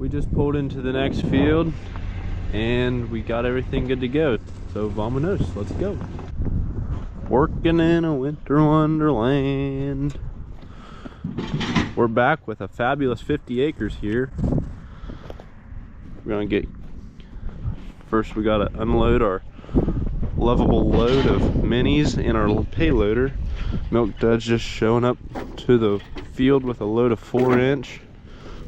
We just pulled into the next field and we got everything good to go. So vamonos, let's go. Working in a winter wonderland. We're back with a fabulous 50 acres here. We're gonna get, first we gotta unload our lovable load of minis in our payloader. Milk Duds just showing up to the field with a load of 4-inch.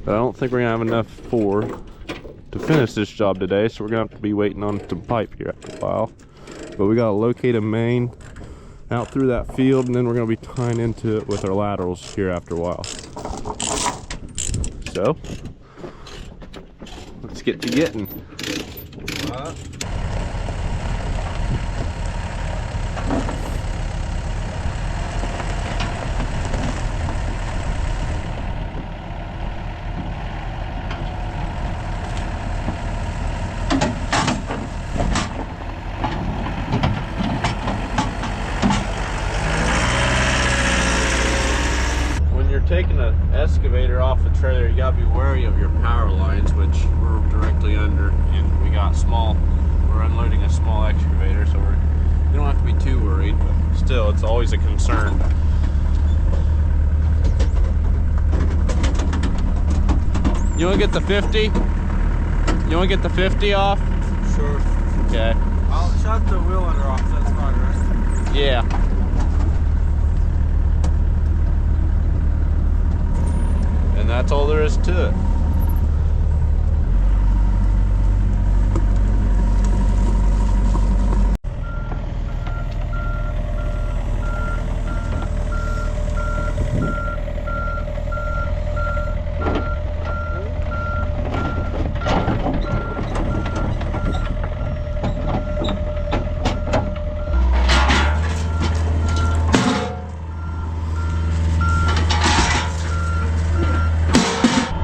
But I don't think we're gonna have enough to finish this job today, so we're gonna have to be waiting on some pipe here after a while. But we gotta locate a main out through that field, and then we're gonna be tying into it with our laterals here after a while. So let's get to getting. Taking an excavator off the trailer, you gotta be wary of your power lines, which we're directly under, and we're unloading a small excavator, so you don't have to be too worried, but still, it's always a concern. You wanna get the 50? You wanna get the 50 off? Sure. Okay. I'll shut the wheel under off, that's fine, right? Yeah. And that's all there is to it.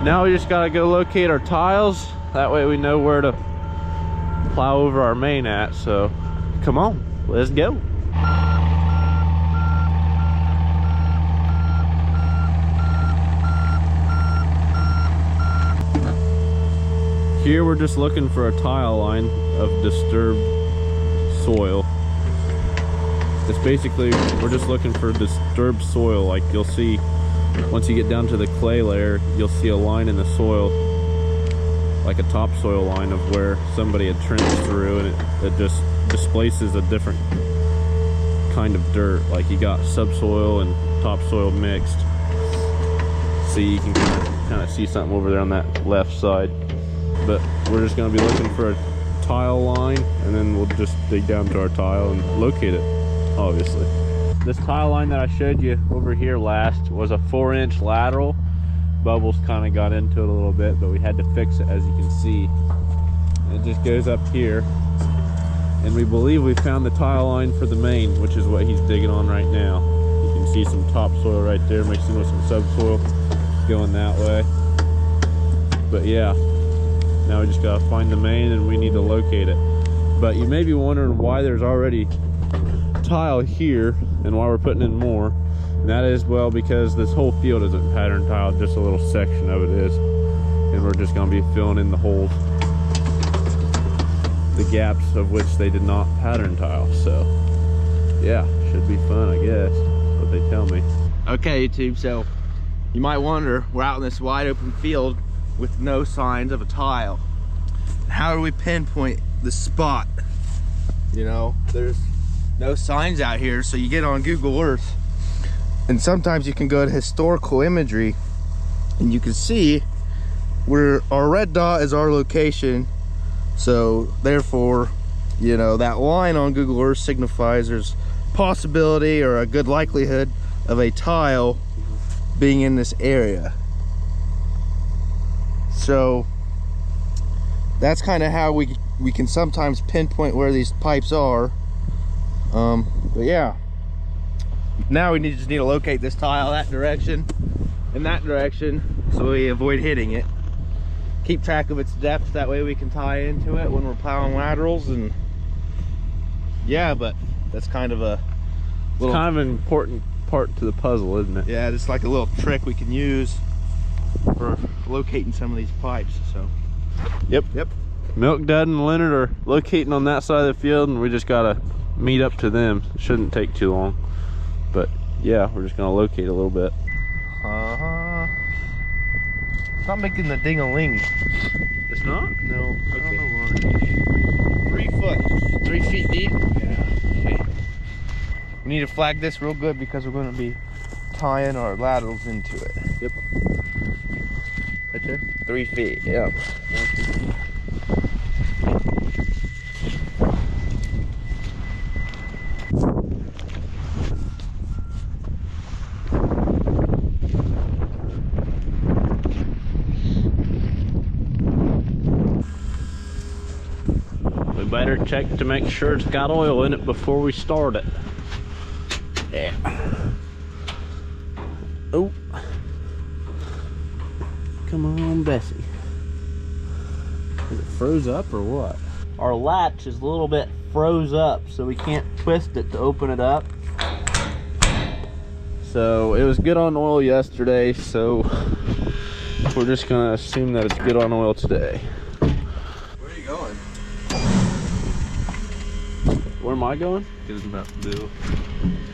Now we just gotta go locate our tiles. That way we know where to plow over our main at. So come on, let's go. Here we're just looking for a tile line of disturbed soil. It's basically, we're just looking for disturbed soil. Like you'll see, once you get down to the clay layer, you'll see a line in the soil, like a topsoil line of where somebody had trenched through, and it just displaces a different kind of dirt. Like you got subsoil and topsoil mixed. See, you can kind of see something over there on that left side. But we're just going to be looking for a tile line, and then we'll just dig down to our tile and locate it, obviously. This tile line that I showed you over here last was a 4-inch lateral. Bubbles kind of got into it a little bit, but we had to fix it, as you can see. It just goes up here, and we believe we found the tile line for the main, which is what he's digging on right now. You can see some topsoil right there mixing with some subsoil going that way. But yeah, now we just gotta find the main and we need to locate it. But you may be wondering why there's already tile here and why we're putting in more, and that is, well, because this whole field isn't pattern tile, just a little section of it is, and we're just going to be filling in the holes, the gaps of which they did not pattern tile. So yeah, should be fun, I guess. That's what they tell me. Okay, YouTube, so you might wonder, we're out in this wide open field with no signs of a tile. How do we pinpoint the spot? You know, there's no signs out here, so you get on Google Earth, and sometimes you can go to historical imagery and you can see where our red dot is our location. So therefore, you know, that line on Google Earth signifies there's possibility or a good likelihood of a tile being in this area. So that's kind of how we can sometimes pinpoint where these pipes are. But yeah, now we just need to locate this tile that direction and that direction, so we avoid hitting it. Keep track of its depth, that way we can tie into it when we're plowing laterals. And yeah, but that's kind of a little, it's kind of an important part to the puzzle, isn't it? Yeah, it's like a little trick we can use for locating some of these pipes. So Yep. yep. Milk Dud and Leonard are locating on that side of the field, and we just gotta meet up to them. It shouldn't take too long. But yeah, we're just gonna locate a little bit. It's not making the ding-a-ling. It's not? No. Okay. I don't know why. 3 foot. 3 feet deep? Yeah. Okay. We need to flag this real good because we're going to be tying our laterals into it. Yep. Right there? 3 feet, yeah. We better check to make sure it's got oil in it before we start it. Yeah. Oh. Come on, Bessie. Is it froze up or what? Our latch is a little bit froze up, so we can't twist it to open it up. So it was good on oil yesterday, so we're just gonna assume that it's good on oil today. Where are you going? Where am I going? Because it's about to do.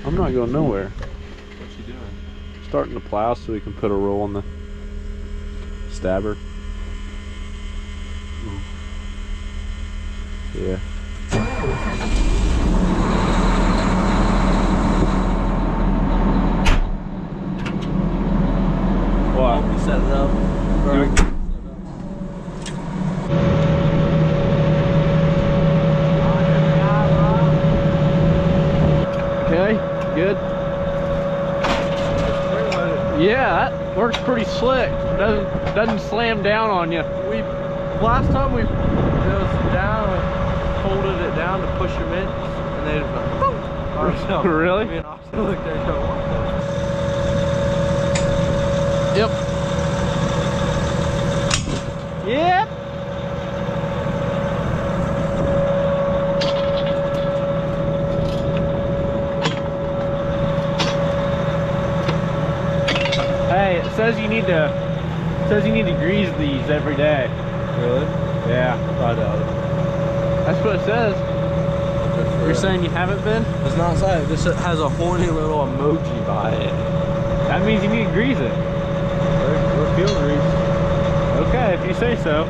I'm not going nowhere. What's you doing? Starting to plow so we can put a roll on the stabber. Yeah. What? We set it up. Right. Okay, good. Yeah, that works pretty slick. Doesn't slam down on you. Last time we it was down and folded it down to push them in, and they just went boom. So, Really? me and Austin looked there and go, what Yep. Yep. Hey, it says you need to grease these every day. Really? Yeah. I doubt it. That's what it says. You're saying you haven't been? It's not saying. This has a horny little emoji by it. That means you need to grease it. We're field grease. Okay, if you say so.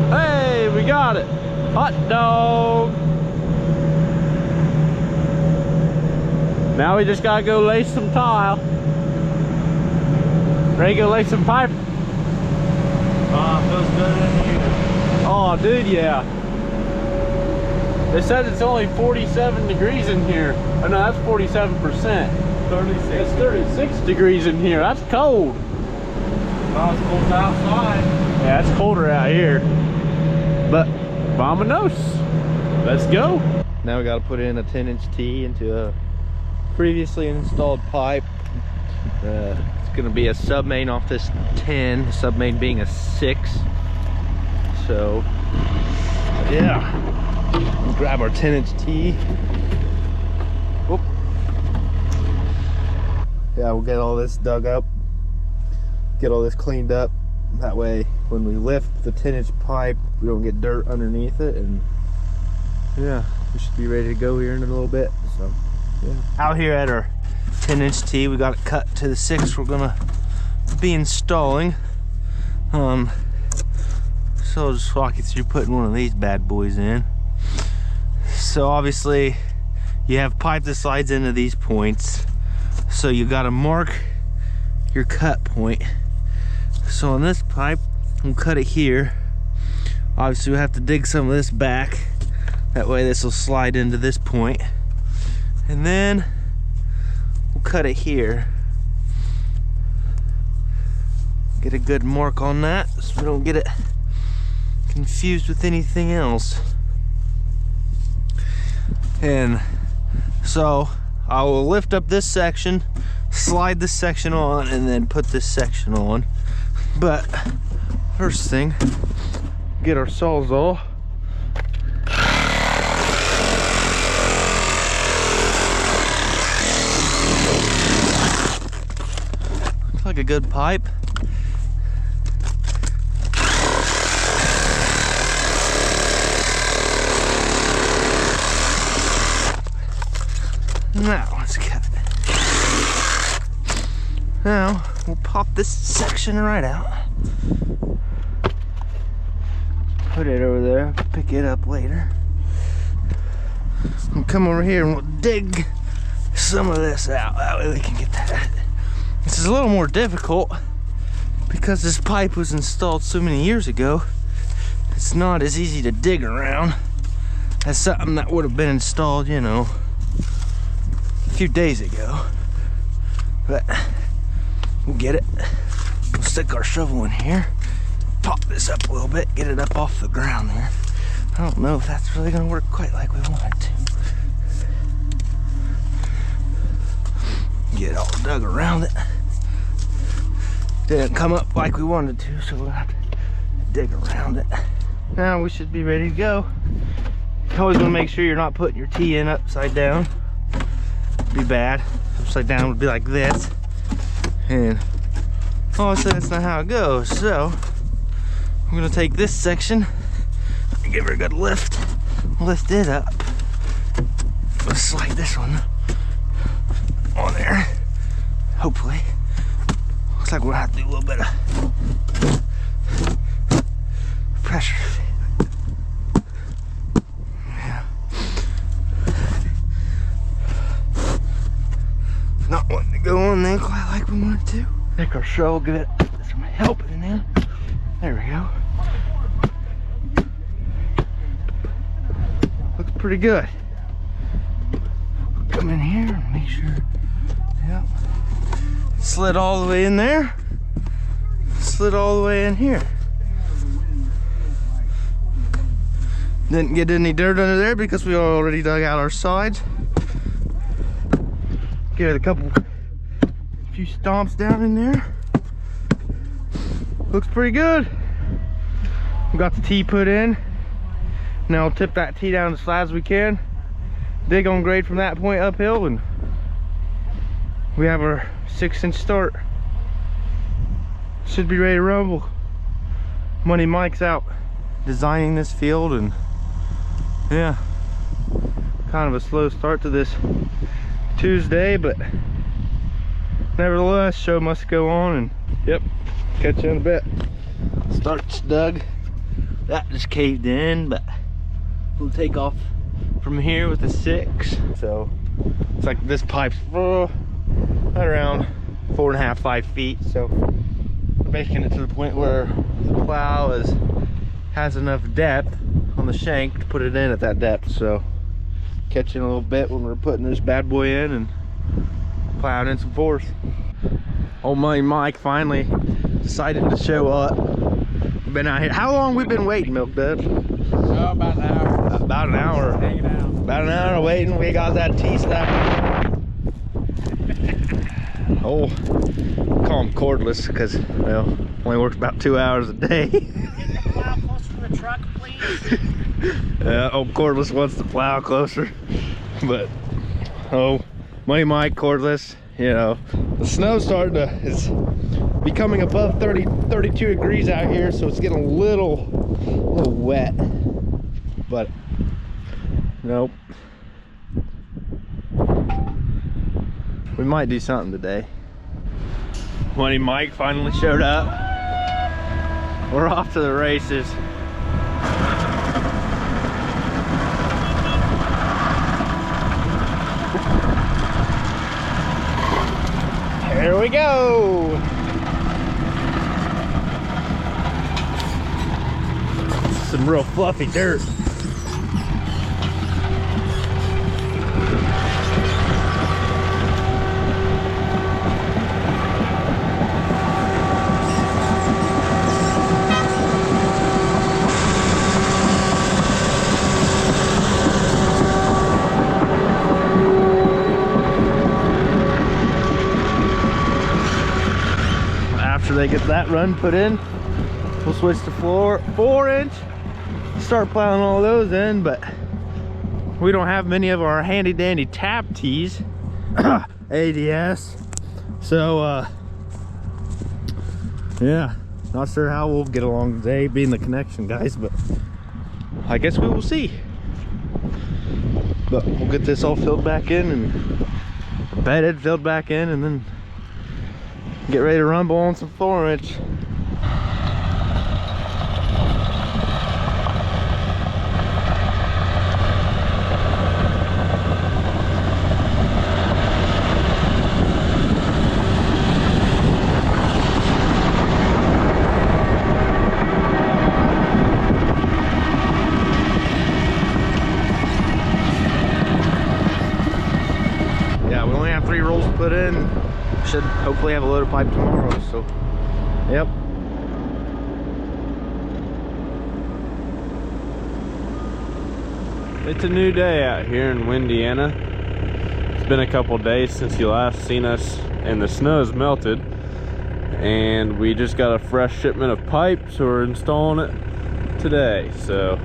Hey, we got it. Hot dog. Now we just gotta go lay some tile. Ready to go lay some pipe? Feels good in here. Oh, dude, yeah. They said it's only 47 degrees in here. Oh, no, that's 47%. 36. It's 36 degrees in here. That's cold. Oh, it's cold outside. Yeah, it's colder out here. But, vamonos. Let's go. Now we got to put in a 10-inch T into a previously installed pipe. It's going to be a sub-main off this 10, the sub-main being a 6. So, yeah. Grab our 10-inch T. Whoop. Yeah, we'll get all this dug up, get all this cleaned up. That way, when we lift the 10-inch pipe, we don't get dirt underneath it, and yeah, we should be ready to go here in a little bit. So, yeah. Out here at our 10-inch T, we got it cut to the 6 we're gonna be installing. So I'll just walk you through putting one of these bad boys in. So obviously, you have pipe that slides into these points. So you gotta mark your cut point. So on this pipe, we'll cut it here. Obviously, we have to dig some of this back. That way this will slide into this point. And then we'll cut it here. Get a good mark on that so we don't get it confused with anything else. And so I will lift up this section, slide this section on, and then put this section on. But first thing, get our sawzall. Looks like a good pipe. Now let's cut it. Now we'll pop this section right out. Put it over there, pick it up later. We'll come over here and we'll dig some of this out. That way we can get that. This is a little more difficult because this pipe was installed so many years ago. It's not as easy to dig around as something that would have been installed, you know, a few days ago. But we'll get it. We'll stick our shovel in here, pop this up a little bit, get it up off the ground there. I don't know if that's really gonna work quite like we want it to. Get all dug around it. Didn't come up like we wanted to, so we'll have to dig around it. Now we should be ready to go. You always want to make sure you're not putting your T in upside down. It'd be bad. Upside down would be like this. And obviously that's not how it goes. So I'm gonna take this section and give her a good lift. Lift it up. Let's slide this one on there. Hopefully. Looks like we'll have to do a little bit of pressure. Yeah. Not wanting to go on there quite like we wanted to. Take our shovel, give it some help in there. There we go. Looks pretty good. Come in here and make sure. Yep. Slid all the way in there. Slid all the way in here. Didn't get any dirt under there because we already dug out our sides. Give it a few stomps down in there. Looks pretty good. We got the T put in. Now we'll tip that T down as flat as we can. Dig on grade from that point uphill, and we have our 6-inch start. Should be ready to rumble. Money Mike's out designing this field, and yeah, kind of a slow start to this Tuesday, but nevertheless, show must go on. And yep, catch you in a bit. Start's dug. That just caved in, but we'll take off from here with a 6. So it's like this pipe's right around 4.5, 5 feet. So we're making it to the point where the plow has enough depth on the shank to put it in at that depth. So catching a little bit when we're putting this bad boy in and plowing in some force. Old Money Mike finally decided to show up. We've been out here. How long we been waiting, Milk Dud? Oh, about an hour. About an hour. Hanging out. About an hour waiting. We got that T-stack. Oh, call him cordless because, well, only works about 2 hours a day. Get the plow closer to the truck, please. Yeah, old cordless wants to plow closer. But, oh, Money Mike, cordless, you know, the snow's starting to, it's becoming above 32 degrees out here, so it's getting a little wet. But, nope. We might do something today. Money Mike finally showed up. We're off to the races. Here we go. Some real fluffy dirt. they get that run put in, we'll switch to 4-inch, start plowing all those in. But we don't have many of our handy dandy tap tees, ADS. So yeah, not sure how we'll get along today, being the connection guys, but I guess we will see. But we'll get this all filled back in and bedded, filled back in, and then get ready to rumble on some 4-inch. Put in, should hopefully have a load of pipe tomorrow. So yep, It's a new day out here in Windiana. It's been a couple days since you last seen us, and the snow has melted, and we just got a fresh shipment of pipe, so we're installing it today. So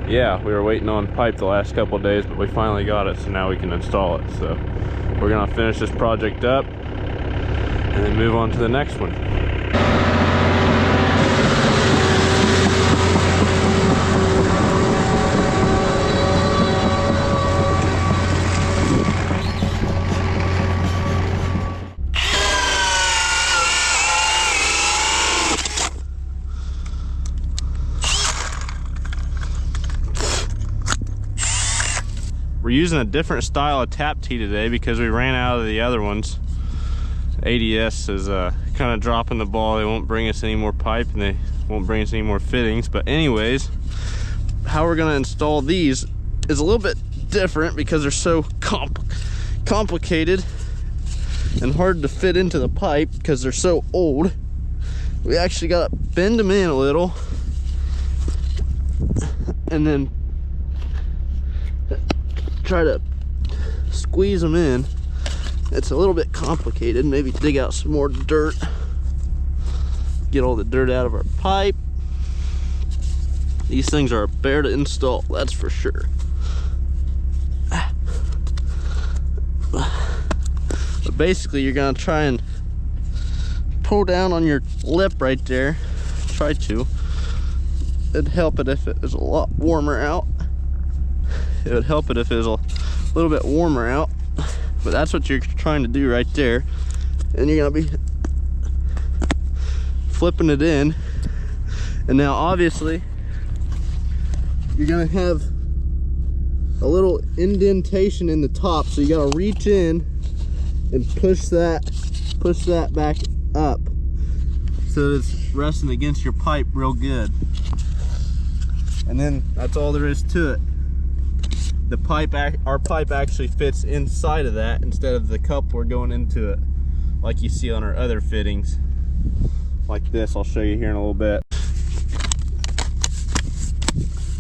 yeah, we were waiting on pipe the last couple days, but we finally got it, so now we can install it. So we're gonna finish this project up and then move on to the next one. We're using a different style of tap tee today because we ran out of the other ones. ADS is kind of dropping the ball. They won't bring us any more pipe, and they won't bring us any more fittings. But anyways, how we're gonna install these is a little bit different because they're so complicated and hard to fit into the pipe because they're so old. We actually gotta bend them in a little and then try to squeeze them in. It's a little bit complicated. Maybe dig out some more dirt, get all the dirt out of our pipe. These things are a bear to install, that's for sure. But basically you're gonna try and pull down on your lip right there. Try to. It'd help it if it was a lot warmer out. It would help it if it was a little bit warmer out, but that's what you're trying to do right there. And you're gonna be flipping it in. And now obviously you're gonna have a little indentation in the top, so you gotta reach in and push that back up so that it's resting against your pipe real good. And then that's all there is to it. The pipe, our pipe actually fits inside of that instead of the coupler going into it like you see on our other fittings like this. I'll show you here in a little bit.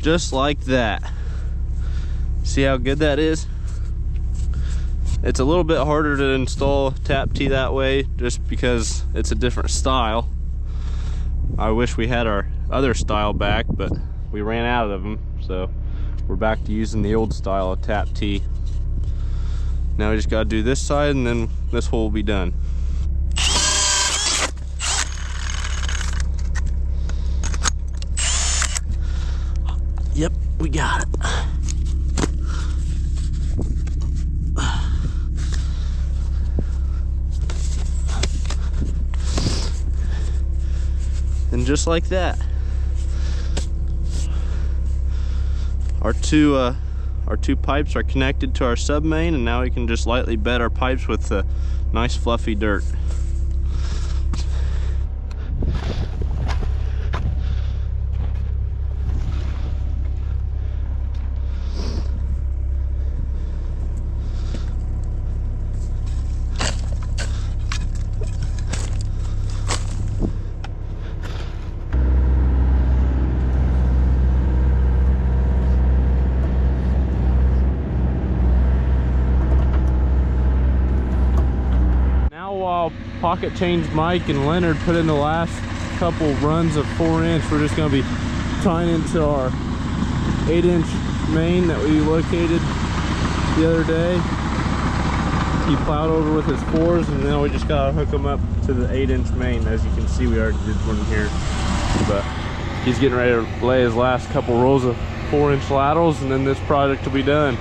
Just like that. See how good that is? It's a little bit harder to install tap tee that way just because it's a different style. I wish we had our other style back, but we ran out of them, so we're back to using the old style of tap tee. Now we just gotta do this side and then this hole will be done. Yep, we got it. And just like that, our two pipes are connected to our sub main, and now we can just lightly bed our pipes with the nice fluffy dirt. pocket change Mike and Leonard put in the last couple runs of 4-inch. We're just gonna be tying into our 8-inch main that we located the other day. He plowed over with his 4s, and now we just gotta hook them up to the 8-inch main. As you can see, we already did one here, but he's getting ready to lay his last couple rolls of 4-inch laterals, and then this project will be done.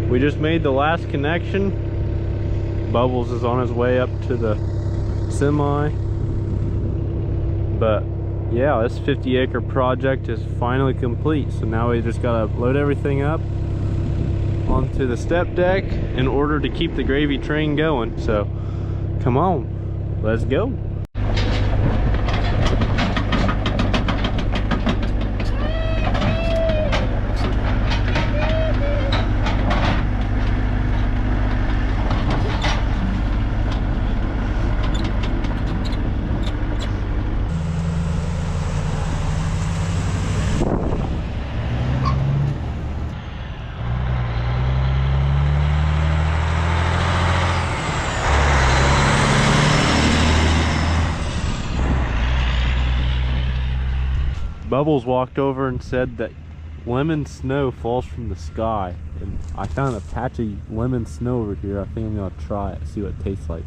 We just made the last connection. Bubbles is on his way up to the semi. But yeah, this 50-acre project is finally complete. So now we just gotta load everything up onto the step deck in order to keep the gravy train going. So come on, let's go. Bubbles walked over and said that lemon snow falls from the sky, and I found a patch of lemon snow over here. I think I'm gonna try it, see what it tastes like.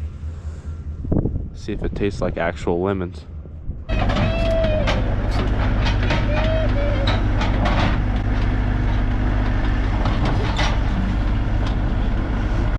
See if it tastes like actual lemons.